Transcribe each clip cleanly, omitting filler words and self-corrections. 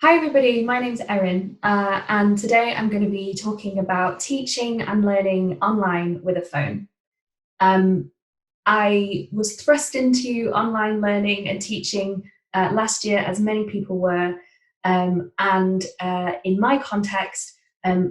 Hi everybody, my name's Erin, and today I'm going to be talking about teaching and learning online with a phone. I was thrust into online learning and teaching last year, as many people were, and in my context,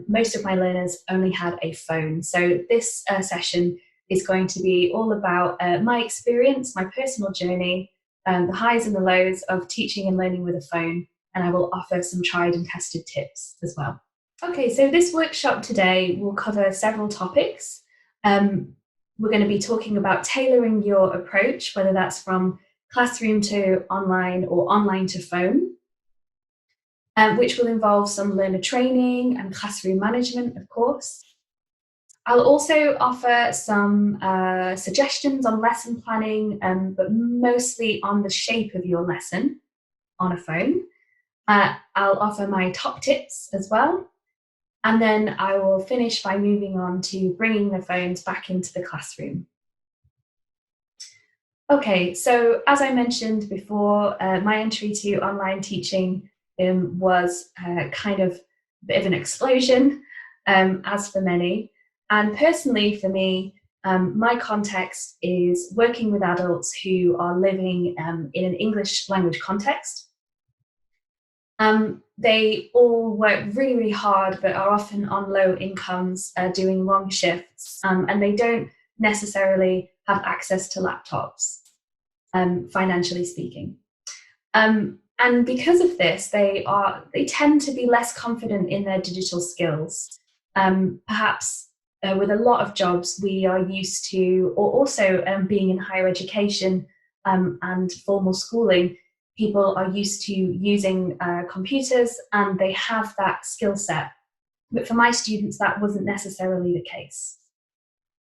most of my learners only had a phone. So this session is going to be all about my experience, my personal journey, the highs and the lows of teaching and learning with a phone, and I will offer some tried and tested tips as well. Okay, so this workshop today will cover several topics. Um, we're going to be talking about tailoring your approach, whether that's from classroom to online or online to phone, which will involve some learner training and classroom management, of course. I'll also offer some suggestions on lesson planning, but mostly on the shape of your lesson on a phone. I'll offer my top tips as well. And then I will finish by moving on to bringing the phones back into the classroom. Okay, so as I mentioned before, my entry to online teaching was kind of a bit of an explosion, as for many. And personally, for me, my context is working with adults who are living in an English language context. They all work really, really hard, but are often on low incomes, doing long shifts, and they don't necessarily have access to laptops, financially speaking. And because of this, they tend to be less confident in their digital skills. Perhaps with a lot of jobs, we are used to, or also being in higher education and formal schooling, people are used to using computers and they have that skill set. But for my students, that wasn't necessarily the case.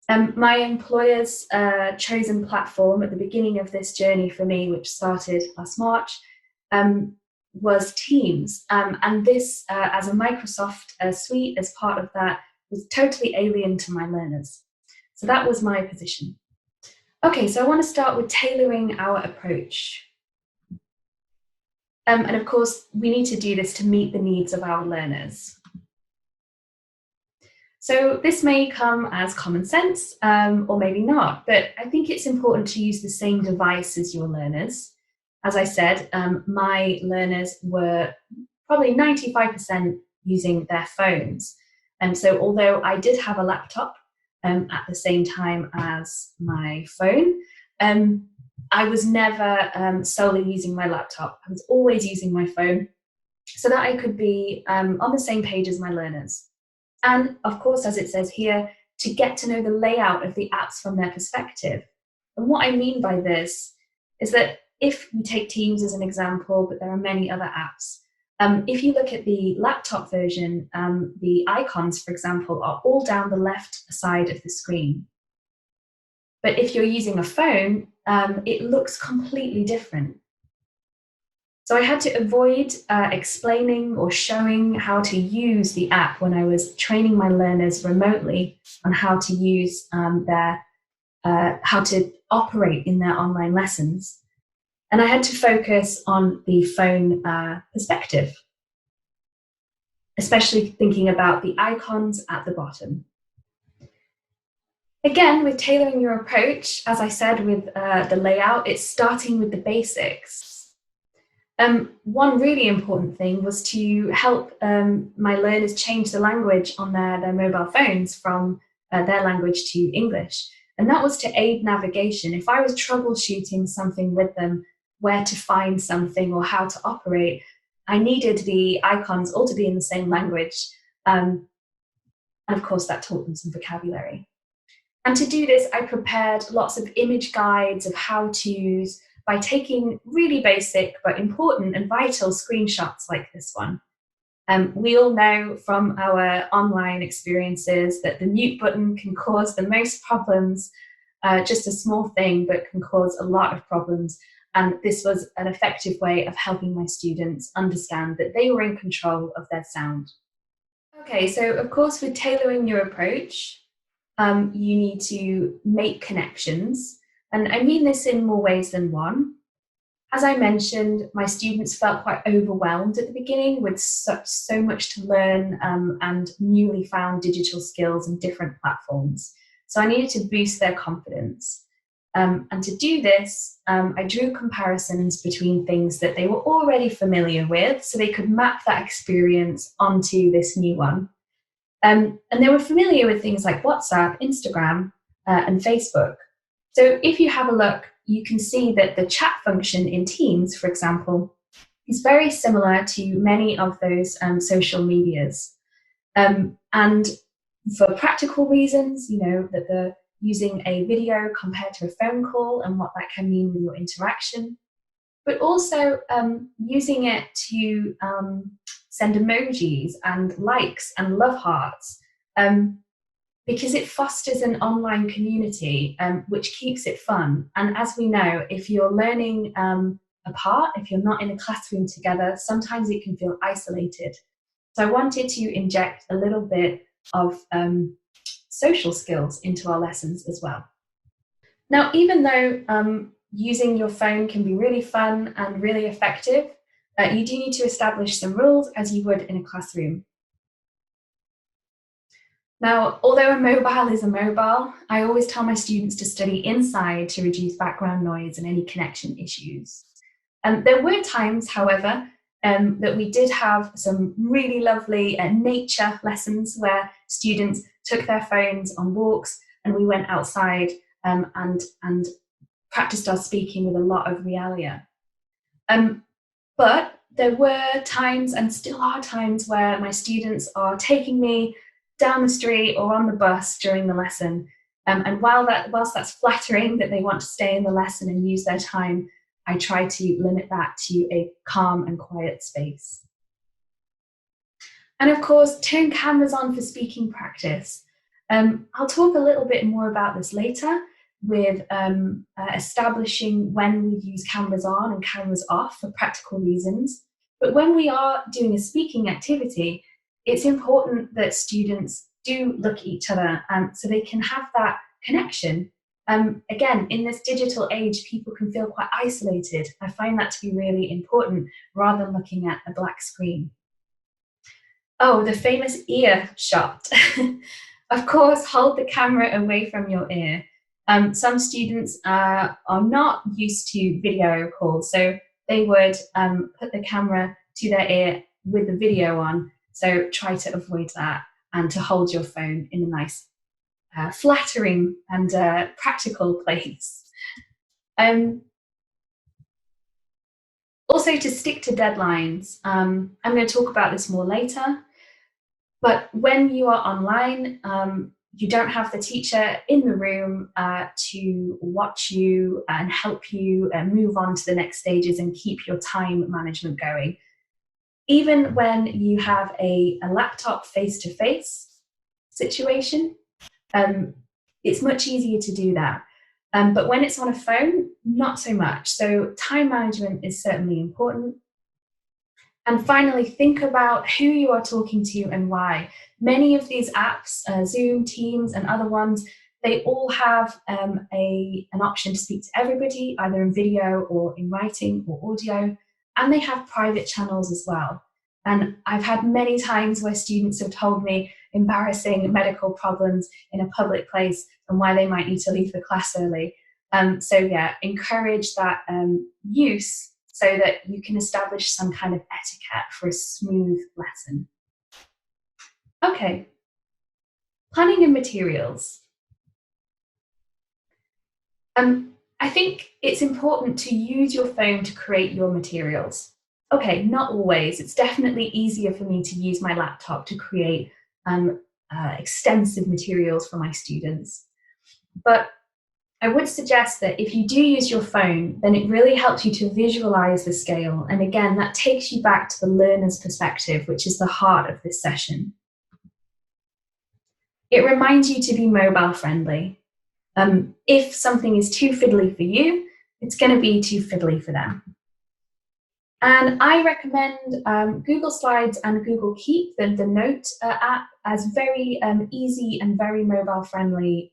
My employer's chosen platform at the beginning of this journey for me, which started last March, was Teams. And this, as a Microsoft suite, as part of that, was totally alien to my learners. So that was my position. Okay, so I want to start with tailoring our approach. And of course, we need to do this to meet the needs of our learners. So this may come as common sense, or maybe not, but I think it's important to use the same device as your learners. As I said, my learners were probably 95% using their phones. And so although I did have a laptop at the same time as my phone, I was never solely using my laptop. I was always using my phone so that I could be on the same page as my learners. And of course, as it says here, to get to know the layout of the apps from their perspective. And what I mean by this is that if we take Teams as an example, but there are many other apps, if you look at the laptop version, the icons, for example, are all down the left side of the screen. But if you're using a phone, it looks completely different. So I had to avoid explaining or showing how to use the app when I was training my learners remotely on how to use how to operate in their online lessons. And I had to focus on the phone perspective, especially thinking about the icons at the bottom. Again, with tailoring your approach, as I said with the layout, it's starting with the basics. One really important thing was to help my learners change the language on their mobile phones from their language to English. And that was to aid navigation. If I was troubleshooting something with them, where to find something or how to operate, I needed the icons all to be in the same language. And of course, that taught them some vocabulary. And to do this, I prepared lots of image guides of how-tos by taking really basic but important and vital screenshots like this one. We all know from our online experiences that the mute button can cause the most problems, just a small thing, but can cause a lot of problems. And this was an effective way of helping my students understand that they were in control of their sound. Okay, so of course, with tailoring your approach, you need to make connections. And I mean this in more ways than one. As I mentioned, my students felt quite overwhelmed at the beginning with so much to learn and newly found digital skills and different platforms. So I needed to boost their confidence. And to do this, I drew comparisons between things that they were already familiar with so they could map that experience onto this new one. And they were familiar with things like WhatsApp, Instagram, and Facebook. So if you have a look, you can see that the chat function in Teams, for example, is very similar to many of those social medias. And for practical reasons, you know, that the using a video compared to a phone call and what that can mean with your interaction, but also using it to send emojis and likes and love hearts, because it fosters an online community, which keeps it fun. And as we know, if you're learning apart, if you're not in a classroom together, sometimes it can feel isolated. So I wanted to inject a little bit of social skills into our lessons as well. Now, even though using your phone can be really fun and really effective, you do need to establish some rules as you would in a classroom. Now, although a mobile is a mobile, I always tell my students to study inside to reduce background noise and any connection issues. There were times, however, that we did have some really lovely nature lessons where students took their phones on walks and we went outside and practiced our speaking with a lot of realia. But there were times and still are times where my students are taking me down the street or on the bus during the lesson. And whilst that's flattering that they want to stay in the lesson and use their time, I try to limit that to a calm and quiet space. And of course, turn cameras on for speaking practice. I'll talk a little bit more about this later with establishing when we use cameras on and cameras off for practical reasons. But when we are doing a speaking activity, it's important that students do look at each other so they can have that connection. Again, in this digital age, people can feel quite isolated. I find that to be really important rather than looking at a black screen. Oh, the famous ear shot. Of course, hold the camera away from your ear. Some students are not used to video calls, so they would put the camera to their ear with the video on. So try to avoid that and to hold your phone in a nice, flattering and practical place. Also to stick to deadlines. I'm going to talk about this more later, but when you are online, you don't have the teacher in the room to watch you and help you move on to the next stages and keep your time management going. Even when you have a laptop face-to-face situation, it's much easier to do that. But when it's on a phone, not so much. So time management is certainly important. And finally, think about who you are talking to and why. Many of these apps, Zoom, Teams, and other ones, they all have an option to speak to everybody, either in video or in writing or audio, and they have private channels as well. And I've had many times where students have told me embarrassing medical problems in a public place and why they might need to leave the class early. So yeah, encourage that use so that you can establish some kind of etiquette for a smooth lesson. Okay, planning and materials. I think it's important to use your phone to create your materials. Okay, not always. It's definitely easier for me to use my laptop to create extensive materials for my students. But I would suggest that if you do use your phone, then it really helps you to visualize the scale. And again, that takes you back to the learner's perspective, which is the heart of this session. It reminds you to be mobile friendly. If something is too fiddly for you, it's going to be too fiddly for them. And I recommend Google Slides and Google Keep, the Note app, as very easy and very mobile friendly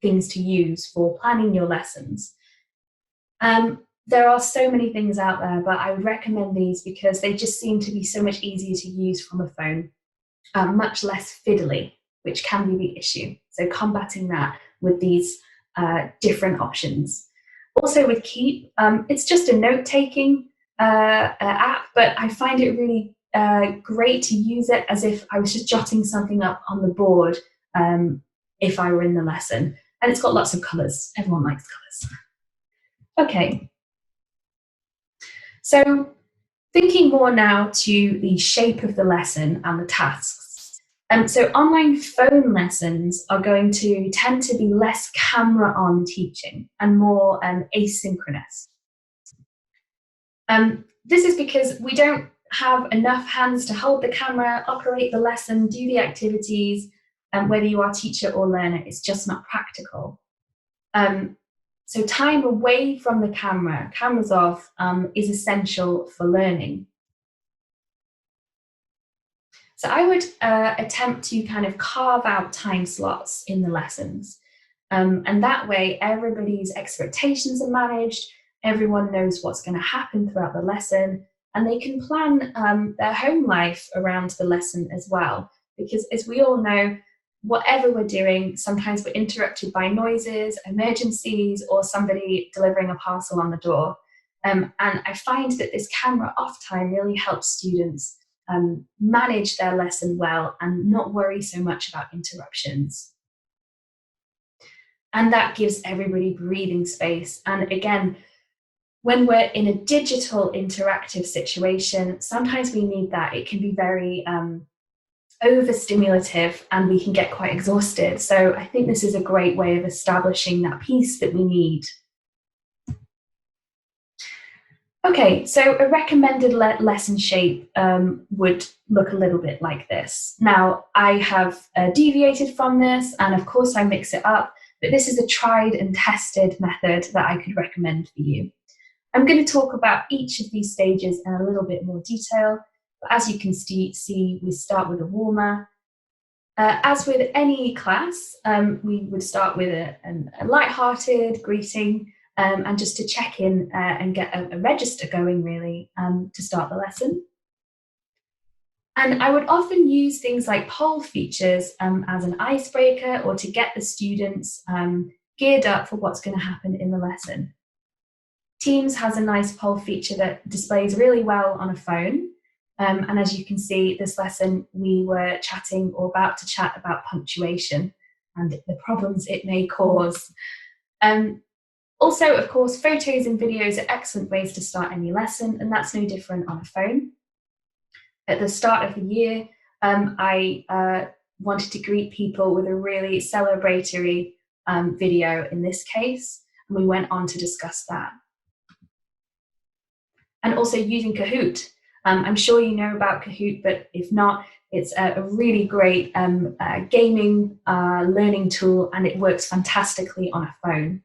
things to use for planning your lessons. There are so many things out there, but I recommend these because they just seem to be so much easier to use from a phone, much less fiddly, which can be the issue. So combating that with these different options. Also with Keep, it's just a note-taking app, but I find it really great to use it as if I was just jotting something up on the board if I were in the lesson. And it's got lots of colours. Everyone likes colours. Okay. So thinking more now to the shape of the lesson and the tasks. So online phone lessons are going to tend to be less camera on teaching and more asynchronous. This is because we don't have enough hands to hold the camera, operate the lesson, do the activities, and whether you are teacher or learner, it's just not practical. So time away from the camera, cameras off, is essential for learning. So I would attempt to kind of carve out time slots in the lessons. And that way, everybody's expectations are managed, everyone knows what's going to happen throughout the lesson, and they can plan their home life around the lesson as well. Because as we all know, whatever we're doing, sometimes we're interrupted by noises, emergencies, or somebody delivering a parcel on the door. And I find that this camera off time really helps students manage their lesson well and not worry so much about interruptions. And that gives everybody breathing space. And again, when we're in a digital interactive situation, sometimes we need that. It can be very overstimulative and we can get quite exhausted. So I think this is a great way of establishing that peace that we need. Okay, so a recommended lesson shape would look a little bit like this. Now, I have deviated from this, and of course I mix it up, but this is a tried and tested method that I could recommend for you. I'm going to talk about each of these stages in a little bit more detail, but as you can see, we start with a warmer. As with any class, we would start with a light-hearted greeting, and just to check in and get a register going, really, to start the lesson. And I would often use things like poll features as an icebreaker or to get the students geared up for what's going to happen in the lesson. Teams has a nice poll feature that displays really well on a phone. And as you can see, this lesson, we were chatting or about to chat about punctuation and the problems it may cause. Also, of course, photos and videos are excellent ways to start any lesson, and that's no different on a phone. At the start of the year, I wanted to greet people with a really celebratory video in this case, and we went on to discuss that. And also using Kahoot. I'm sure you know about Kahoot, but if not, it's a really great gaming learning tool, and it works fantastically on a phone.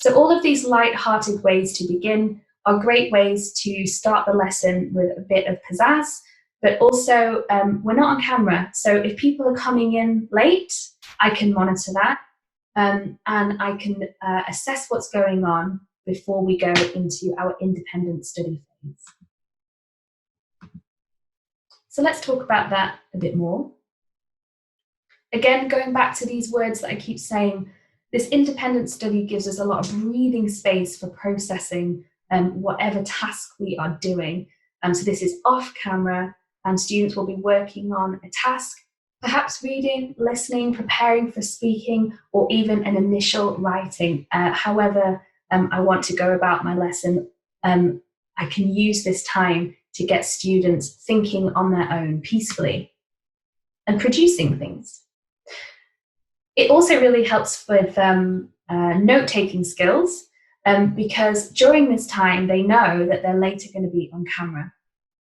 So all of these light-hearted ways to begin are great ways to start the lesson with a bit of pizzazz, but also we're not on camera. So if people are coming in late, I can monitor that and I can assess what's going on before we go into our independent study phase. So let's talk about that a bit more. Again, going back to these words that I keep saying, this independent study gives us a lot of breathing space for processing whatever task we are doing. So this is off camera, and students will be working on a task, perhaps reading, listening, preparing for speaking, or even an initial writing. However I want to go about my lesson, I can use this time to get students thinking on their own peacefully and producing things. It also really helps with note-taking skills because during this time they know that they're later going to be on camera.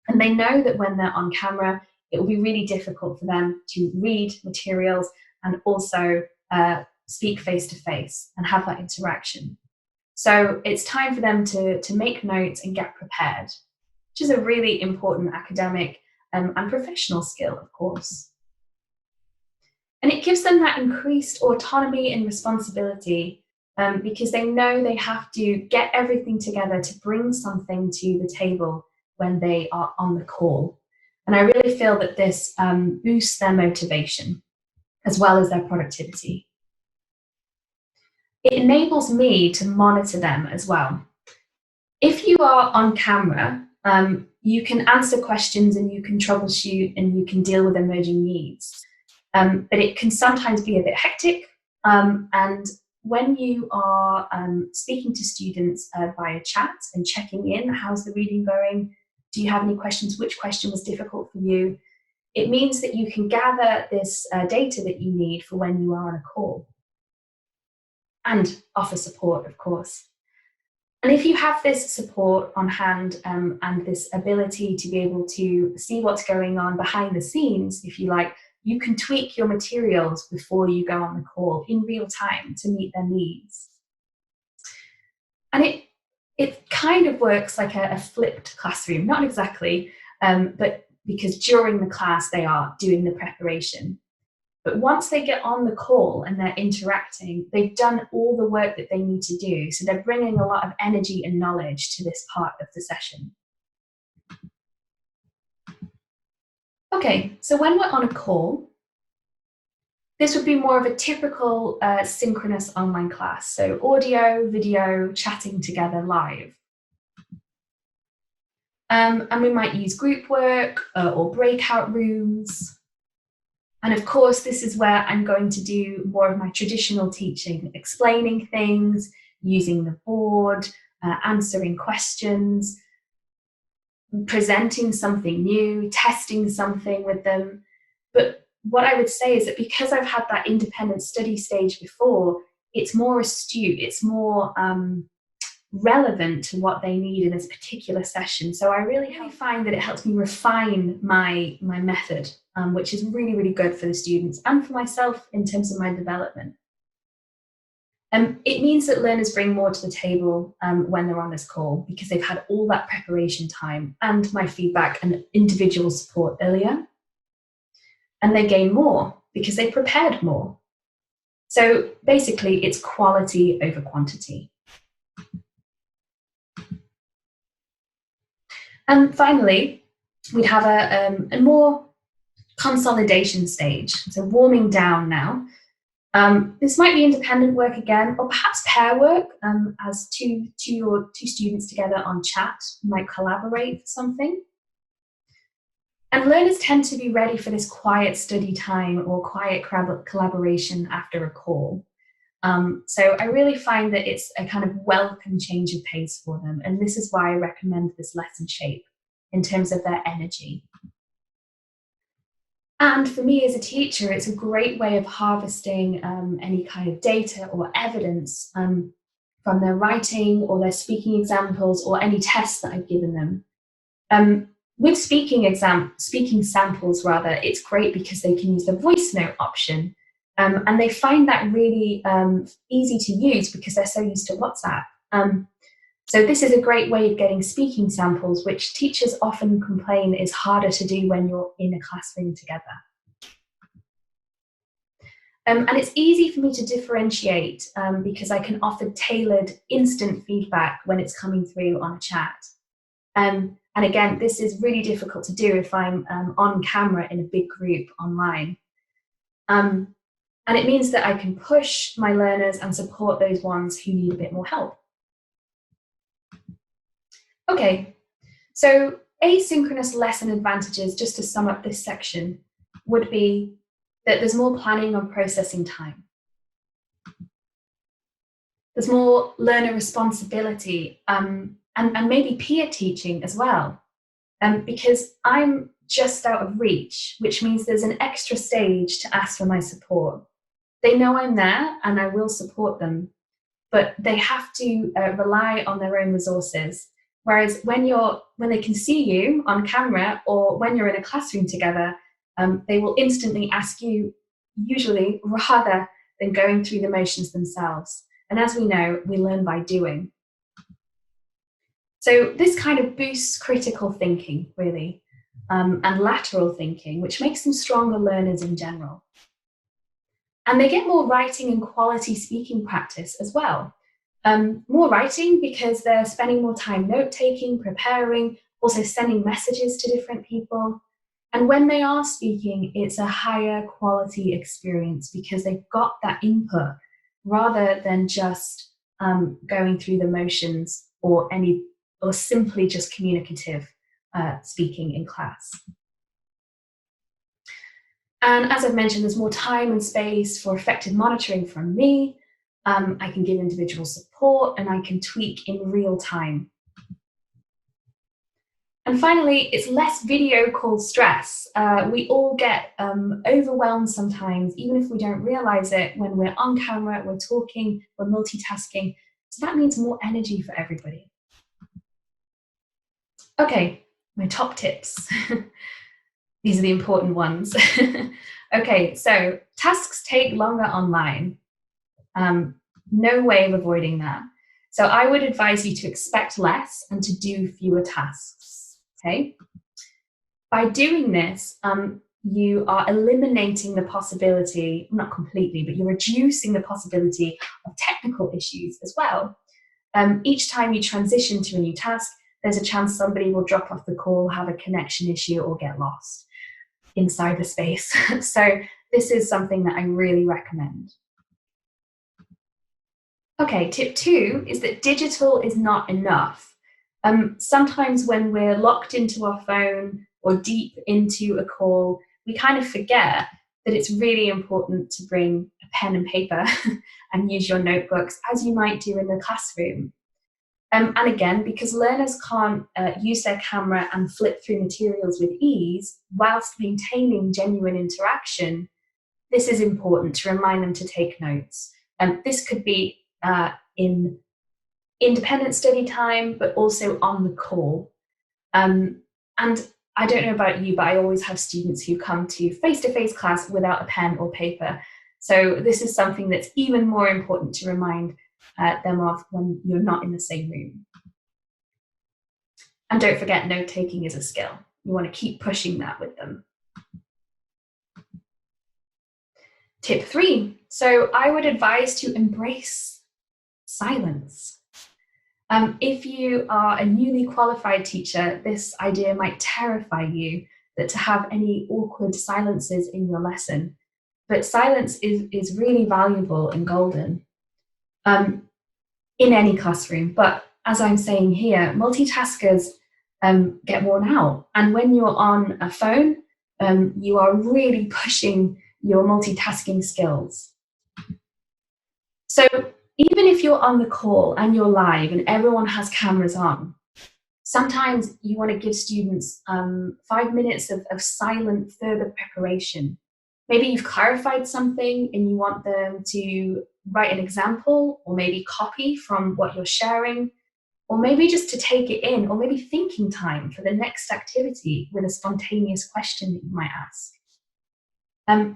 And they know that when they're on camera, it will be really difficult for them to read materials and also speak face-to-face and have that interaction. So it's time for them to make notes and get prepared, which is a really important academic and professional skill, of course. And it gives them that increased autonomy and responsibility because they know they have to get everything together to bring something to the table when they are on the call. And I really feel that this boosts their motivation as well as their productivity. It enables me to monitor them as well. If you are on camera, you can answer questions and you can troubleshoot and you can deal with emerging needs. But it can sometimes be a bit hectic. And when you are speaking to students via chat and checking in, how's the reading going? Do you have any questions? Which question was difficult for you? It means that you can gather this data that you need for when you are on a call and offer support, of course. And if you have this support on hand and this ability to be able to see what's going on behind the scenes, if you like, you can tweak your materials before you go on the call in real time to meet their needs. And it kind of works like a flipped classroom, not exactly, but because during the class they are doing the preparation. But once they get on the call and they're interacting, they've done all the work that they need to do. So they're bringing a lot of energy and knowledge to this part of the session. Okay, so when we're on a call, this would be more of a typical synchronous online class. So audio, video, chatting together live. And we might use group work or breakout rooms. And of course, this is where I'm going to do more of my traditional teaching, explaining things, using the board, answering questions, presenting something new, testing something with them. But what I would say is that because I've had that independent study stage before, it's more astute, it's more relevant to what they need in this particular session. So I really find that it helps me refine my method, which is really, really good for the students and for myself in terms of my development. It means that learners bring more to the table when they're on this call because they've had all that preparation time and my feedback and individual support earlier. And they gain more because they prepared more. So basically, it's quality over quantity. And finally, we'd have a more consolidation stage, so warming down now. This might be independent work again, or perhaps pair work, as two students together on chat might collaborate for something. And learners tend to be ready for this quiet study time or quiet collaboration after a call. So I really find that it's a kind of welcome change of pace for them. And this is why I recommend this lesson shape in terms of their energy. And for me as a teacher, it's a great way of harvesting any kind of data or evidence from their writing or their speaking examples or any tests that I've given them. With speaking samples, it's great because they can use the voice note option. And they find that really easy to use because they're so used to WhatsApp. So this is a great way of getting speaking samples, which teachers often complain is harder to do when you're in a classroom together. And it's easy for me to differentiate because I can offer tailored instant feedback when it's coming through on a chat. And again, this is really difficult to do if I'm on camera in a big group online. And it means that I can push my learners and support those ones who need a bit more help. Okay, so asynchronous lesson advantages, just to sum up this section, would be that there's more planning on processing time. There's more learner responsibility and maybe peer teaching as well, because I'm just out of reach, which means there's an extra stage to ask for my support. They know I'm there and I will support them, but they have to rely on their own resources. Whereas when they can see you on camera or when you're in a classroom together, they will instantly ask you, usually, rather than going through the motions themselves. And as we know, we learn by doing. So this kind of boosts critical thinking, really, and lateral thinking, which makes them stronger learners in general. And they get more writing and quality speaking practice as well. More writing because they're spending more time note-taking, preparing, also sending messages to different people. And when they are speaking, it's a higher quality experience because they've got that input rather than just going through the motions or simply just communicative speaking in class. And as I've mentioned, there's more time and space for effective monitoring from me. I can give individual support and I can tweak in real time. And finally, it's less video call stress. We all get overwhelmed sometimes, even if we don't realize it, when we're on camera, we're talking, we're multitasking. So that means more energy for everybody. Okay, my top tips. These are the important ones. Okay, so tasks take longer online. No way of avoiding that. So I would advise you to expect less and to do fewer tasks, okay? By doing this, you are eliminating the possibility, not completely, but you're reducing the possibility of technical issues as well. Each time you transition to a new task, there's a chance somebody will drop off the call, have a connection issue, or get lost in cyberspace. So this is something that I really recommend. Okay, tip 2 is that digital is not enough. Sometimes when we're locked into our phone or deep into a call, we kind of forget that it's really important to bring a pen and paper and use your notebooks as you might do in the classroom. And again, because learners can't use their camera and flip through materials with ease whilst maintaining genuine interaction, this is important to remind them to take notes. This could be in independent study time, but also on the call. And I don't know about you, but I always have students who come to face-to-face class without a pen or paper. So this is something that's even more important to remind them of when you're not in the same room. And don't forget, note-taking is a skill. You want to keep pushing that with them. Tip 3. So I would advise to embrace silence. If you are a newly qualified teacher, this idea might terrify you, that to have any awkward silences in your lesson. But silence is really valuable and golden in any classroom. But as I'm saying here, multitaskers get worn out. And when you're on a phone, you are really pushing your multitasking skills. So even if you're on the call and you're live and everyone has cameras on, sometimes you want to give students 5 minutes of silent further preparation. Maybe you've clarified something and you want them to write an example or maybe copy from what you're sharing, or maybe just to take it in, or maybe thinking time for the next activity with a spontaneous question that you might ask.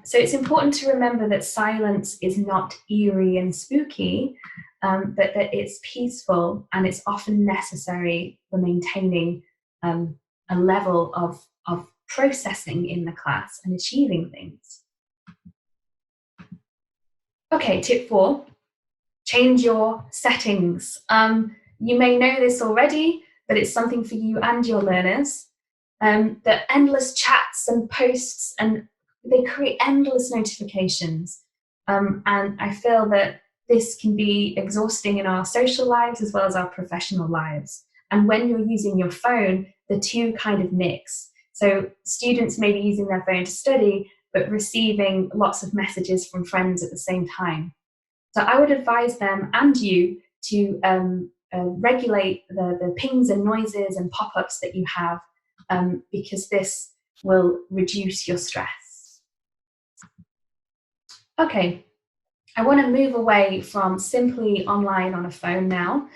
So it's important to remember that silence is not eerie and spooky, but that it's peaceful and it's often necessary for maintaining a level of processing in the class and achieving things. Okay, tip 4, change your settings. You may know this already, but it's something for you and your learners. The endless chats and posts, and they create endless notifications. And I feel that this can be exhausting in our social lives as well as our professional lives. And when you're using your phone, the two kind of mix. So students may be using their phone to study, but receiving lots of messages from friends at the same time. So I would advise them and you to regulate the pings and noises and pop-ups that you have, because this will reduce your stress. Okay, I want to move away from simply online on a phone now,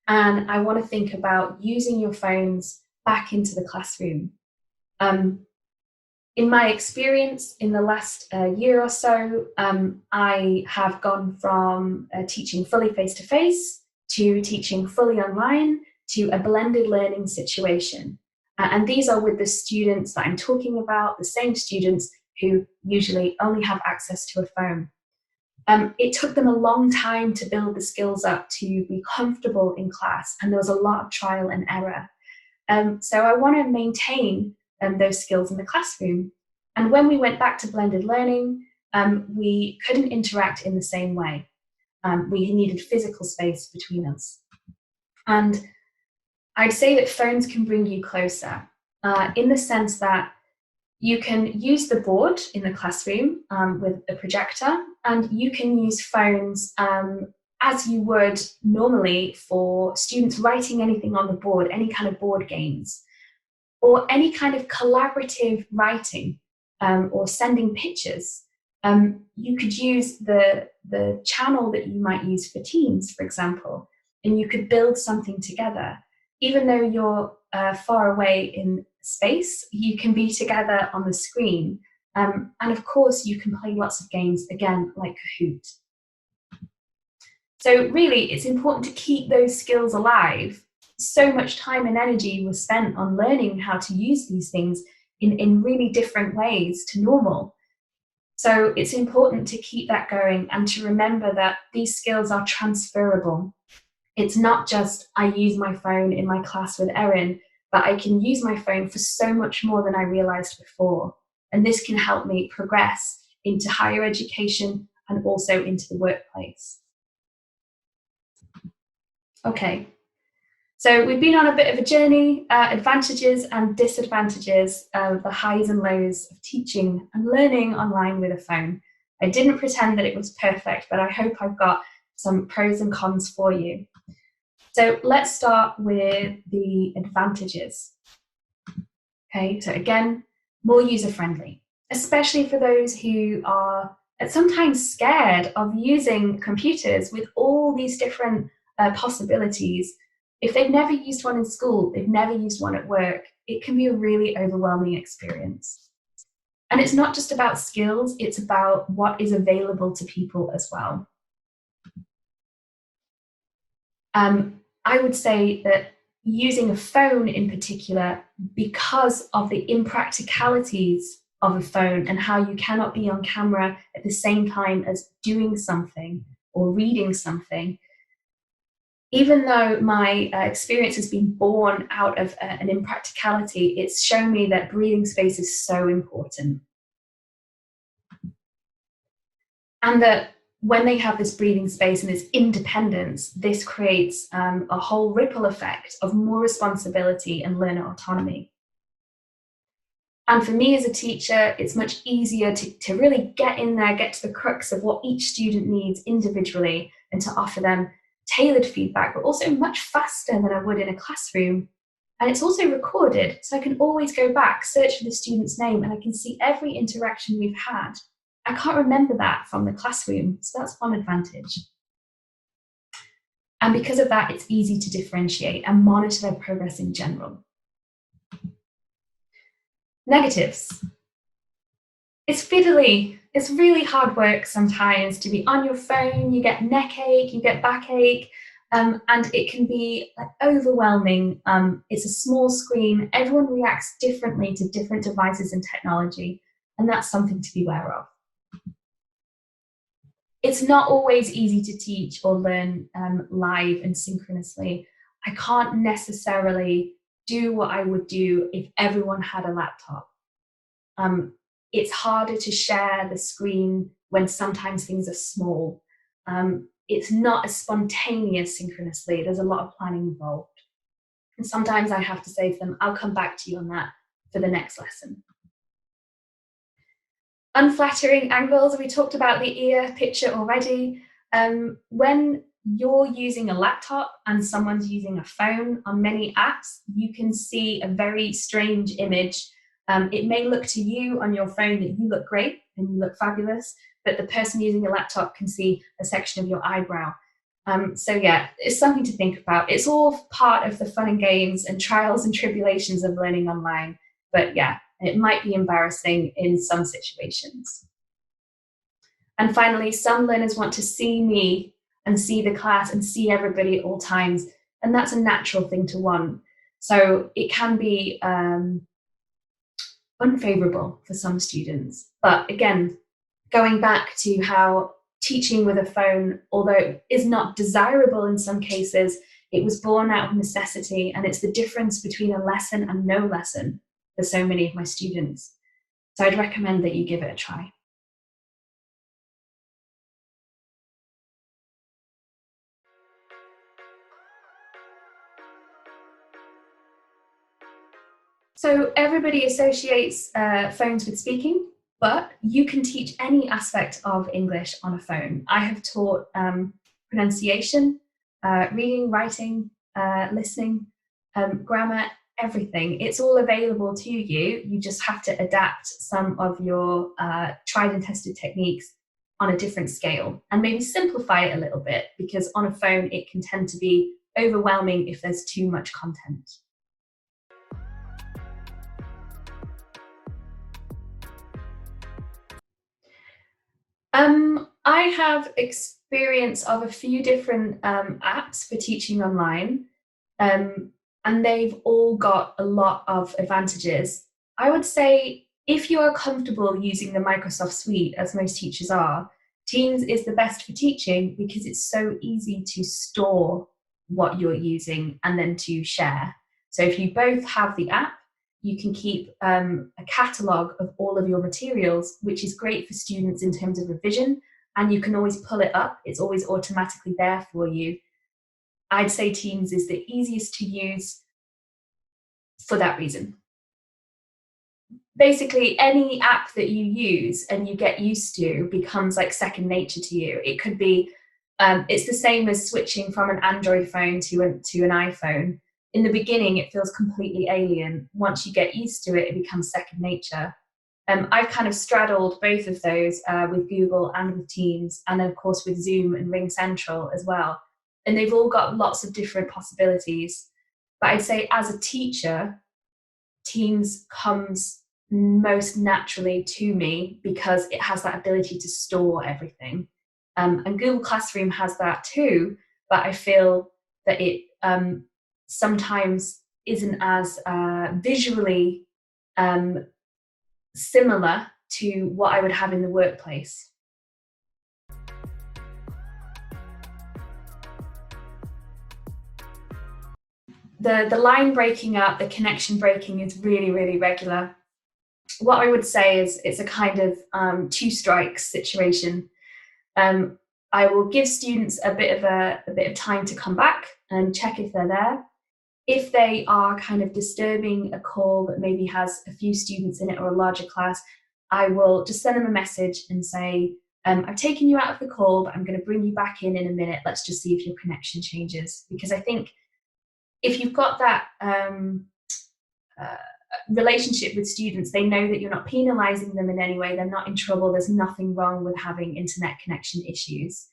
and I want to think about using your phones back into the classroom. In my experience in the last year or so, I have gone from teaching fully face-to-face to teaching fully online to a blended learning situation. And these are with the students that I'm talking about, the same students who usually only have access to a phone. It took them a long time to build the skills up to be comfortable in class, and there was a lot of trial and error. So I want to maintain those skills in the classroom. And when we went back to blended learning, we couldn't interact in the same way. We needed physical space between us. And I'd say that phones can bring you closer in the sense that you can use the board in the classroom with a projector, and you can use phones as you would normally for students writing anything on the board, any kind of board games, or any kind of collaborative writing or sending pictures. You could use the channel that you might use for Teams, for example, and you could build something together. Even though you're far away in space, you can be together on the screen. And of course, you can play lots of games, again, like Kahoot. So really, it's important to keep those skills alive. So much time and energy was spent on learning how to use these things in really different ways to normal. So it's important to keep that going and to remember that these skills are transferable. It's not just I use my phone in my class with Erin, but I can use my phone for so much more than I realized before. And this can help me progress into higher education and also into the workplace. Okay, so we've been on a bit of a journey, advantages and disadvantages of the highs and lows of teaching and learning online with a phone. I didn't pretend that it was perfect, but I hope I've got some pros and cons for you. So let's start with the advantages. Okay, so again, more user-friendly, especially for those who are sometimes scared of using computers with all these different possibilities. If they've never used one in school, they've never used one at work, it can be a really overwhelming experience. And it's not just about skills, it's about what is available to people as well. I would say that using a phone in particular, because of the impracticalities of a phone and how you cannot be on camera at the same time as doing something or reading something, even though my experience has been born out of an impracticality, it's shown me that breathing space is so important. And that when they have this breathing space and this independence, this creates a whole ripple effect of more responsibility and learner autonomy. And for me as a teacher, it's much easier to really get in there, get to the crux of what each student needs individually and to offer them tailored feedback, but also much faster than I would in a classroom. And it's also recorded, so I can always go back, search for the student's name, and I can see every interaction we've had. I can't remember that from the classroom, so that's one advantage. And because of that, it's easy to differentiate and monitor their progress in general. Negatives. It's fiddly. It's really hard work sometimes to be on your phone. You get neck ache, you get backache, and it can be overwhelming. It's a small screen. Everyone reacts differently to different devices and technology, and that's something to be aware of. It's not always easy to teach or learn live and synchronously. I can't necessarily do what I would do if everyone had a laptop. It's harder to share the screen when sometimes things are small. It's not as spontaneous synchronously. There's a lot of planning involved. And sometimes I have to say to them, I'll come back to you on that for the next lesson. Unflattering angles, we talked about the ear picture already. When you're using a laptop and someone's using a phone on many apps, you can see a very strange image. It may look to you on your phone that you look great and you look fabulous, but the person using a laptop can see a section of your eyebrow. So yeah, it's something to think about. It's all part of the fun and games and trials and tribulations of learning online. But yeah, it might be embarrassing in some situations. And finally, some learners want to see me and see the class and see everybody at all times. And that's a natural thing to want. So it can be unfavorable for some students. But again, going back to how teaching with a phone, although is not desirable in some cases, it was born out of necessity, and it's the difference between a lesson and no lesson for so many of my students. So I'd recommend that you give it a try. So everybody associates phones with speaking, but you can teach any aspect of English on a phone. I have taught pronunciation, reading, writing, listening, grammar, everything. It's all available to you. You just have to adapt some of your tried and tested techniques on a different scale and maybe simplify it a little bit, because on a phone it can tend to be overwhelming if there's too much content. I have experience of a few different apps for teaching online, um, and they've all got a lot of advantages. I would say if you are comfortable using the Microsoft Suite, as most teachers are, Teams is the best for teaching because it's so easy to store what you're using and then to share. So if you both have the app, you can keep a catalogue of all of your materials, which is great for students in terms of revision, and you can always pull it up. It's always automatically there for you. I'd say Teams is the easiest to use for that reason. Basically, any app that you use and you get used to becomes like second nature to you. It could be, it's the same as switching from an Android phone to an iPhone. In the beginning, it feels completely alien. Once you get used to it, it becomes second nature. I've kind of straddled both of those with Google and with Teams, and then of course with Zoom and Ring Central as well. And they've all got lots of different possibilities. But I'd say as a teacher, Teams comes most naturally to me because it has that ability to store everything. And Google Classroom has that too, but I feel that it sometimes isn't as visually similar to what I would have in the workplace. The line breaking up, the connection breaking is really, really regular. What I would say is it's a kind of two strikes situation. I will give students a bit of time to come back and check if they're there. If they are kind of disturbing a call that maybe has a few students in it or a larger class, I will just send them a message and say, I've taken you out of the call, but I'm going to bring you back in a minute. Let's just see if your connection changes. Because I think if you've got that relationship with students, they know that you're not penalizing them in any way. They're not in trouble. There's nothing wrong with having internet connection issues.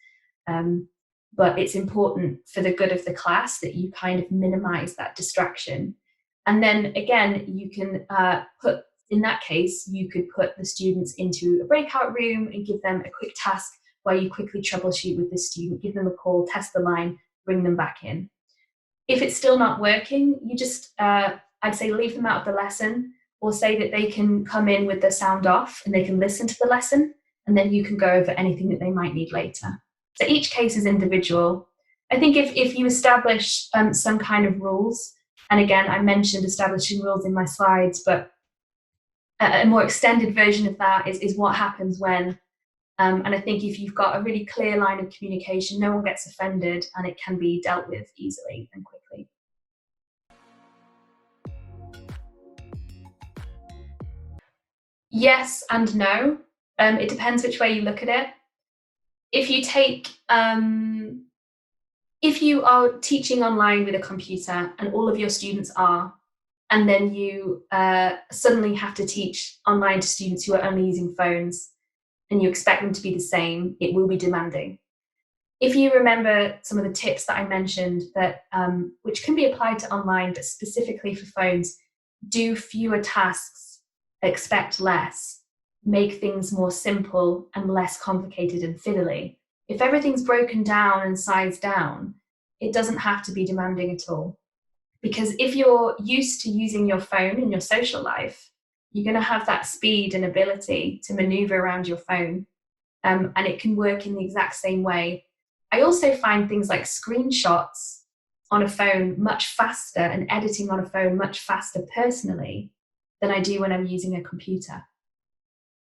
But it's important for the good of the class that you kind of minimize that distraction. And then again, you can in that case, you could put the students into a breakout room and give them a quick task where you quickly troubleshoot with the student, give them a call, test the line, bring them back in. If it's still not working, you just, I'd say leave them out of the lesson, or say that they can come in with the sound off and they can listen to the lesson, and then you can go over anything that they might need later. So each case is individual. I think if you establish some kind of rules, and again, I mentioned establishing rules in my slides, but a more extended version of that is what happens when, and I think if you've got a really clear line of communication, no one gets offended and it can be dealt with easily and quickly. Yes and no. It depends which way you look at it. If you take, if you are teaching online with a computer and all of your students are, and then you suddenly have to teach online to students who are only using phones, and you expect them to be the same, it will be demanding. If you remember some of the tips that I mentioned, that which can be applied to online, but specifically for phones, do fewer tasks, expect less, make things more simple and less complicated and fiddly. If everything's broken down and sized down, it doesn't have to be demanding at all. Because if you're used to using your phone in your social life, you're going to have that speed and ability to maneuver around your phone. and it can work in the exact same way. I also find things like screenshots on a phone much faster and editing on a phone much faster personally than I do when I'm using a computer.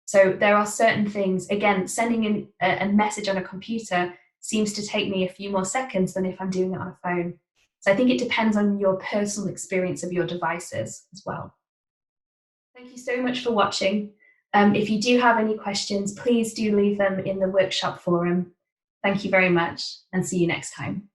So there are certain things, again, sending in a message on a computer seems to take me a few more seconds than if I'm doing it on a phone. So I think it depends on your personal experience of your devices as well. Thank you so much for watching. If you do have any questions, please do leave them in the workshop forum. Thank you very much, and see you next time.